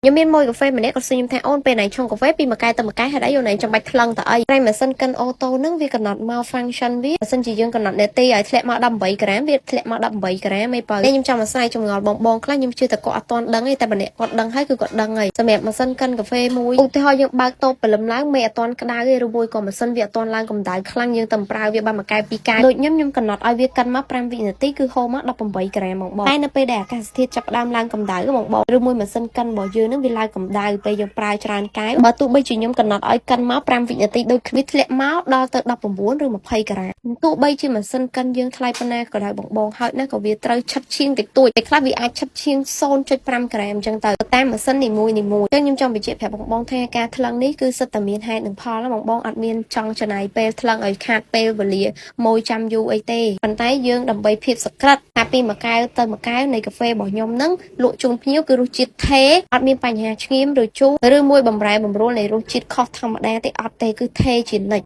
ខ្ញុំមានមួយកាហ្វេម្នាក់គាត់សួរខ្ញុំថាអូនពេលណាឆុងកាហ្វេពីមួយកែទៅមួយកែហេតុអីអូនឯងចាំបាច់ថ្លឹងទៅអីតែម៉ាស៊ីនកិនអូតូហ្នឹងវាកំណត់មក function វាបើសិនជាយើងកំណត់នាទីឲ្យធ្លាក់មក18ក្រាមវាធ្លាក់មក18ក្រាមឯបើខ្ញុំចង់អាស្រ័យចម្ងល់បងខ្លះខ្ញុំជឿតែគាត់អត់ទាន់ដឹងទេតែម្នាក់គាត់ដឹងហើយគឺគាត់ដឹងហើយសម្រាប់ម៉ាស៊ីនកិនកាហ្វេមួយឧទាហរណ៍យើងបើកតូបព្រលឹមឡើងមេអត់ទាន់ក្តៅទេឬមួយក៏ម៉ាស៊ីនវាអត់ទាន់ឡើងកម្ដៅខ្លាំងយើងទៅប្រើវាបានមួយកែពីរកែដូចខ្ញុំកំណត់ឲ្យវាកិនមក5វិនាទីគឺហូរមក18ក្រាមបងតែនៅពេលដែលអាកាសធាតុចាប់ផ្ដើមឡើងកម្ដៅបងឬមួយម៉ាស៊ីនកិនរបស់យើងនឹងវាឡើងកម្ដៅពេលយើងប្រើច្រើនកែវបើទោះបីជាខ្ញុំកំណត់ឲ្យកិនមក5វិនាទីដូចគ្នាធ្លាក់មកដល់ទៅ19ឬ20ក្រាមទោះបីជាម៉ាស៊ីនកិនយើងថ្លៃប៉ុណ្ណាក៏ដោយបងហើយណាក៏វាត្រូវឆិតឈៀងតិចតួចតែខ្លះវាអាចឆិតឈៀង0.5ក្រាមអញ្ចឹងទៅតាមម៉ាស៊ីននីមួយអញ្ចឹងខ្ញុំចង់បញ្ជាក់ប្រាប់បងថាការថ្លឹងនេះគឺសិតតែមានហេតុនិងផលបងអត់មានចង់ចំណាយពេលថ្លឹងឲ្យខាតពេលវេលាម៉ួយចាំយូរអីទេប៉ុន្តែយើងដើម្បីភាពសក្រិតថាពីមួយកែវទៅមួយកែវនៃកាហ្វេរបស់ខ្ញុំហ្នឹងលក់ជូនភ្ញៀវគឺរសជាតិថេរអត់មានបញ្ហាឆ្ងៀមឬជូរឬមួយបំរែបំរួលនៃរសជាតិខុសធម្មតាទេអត់ទេគឺថេរជានិច្ច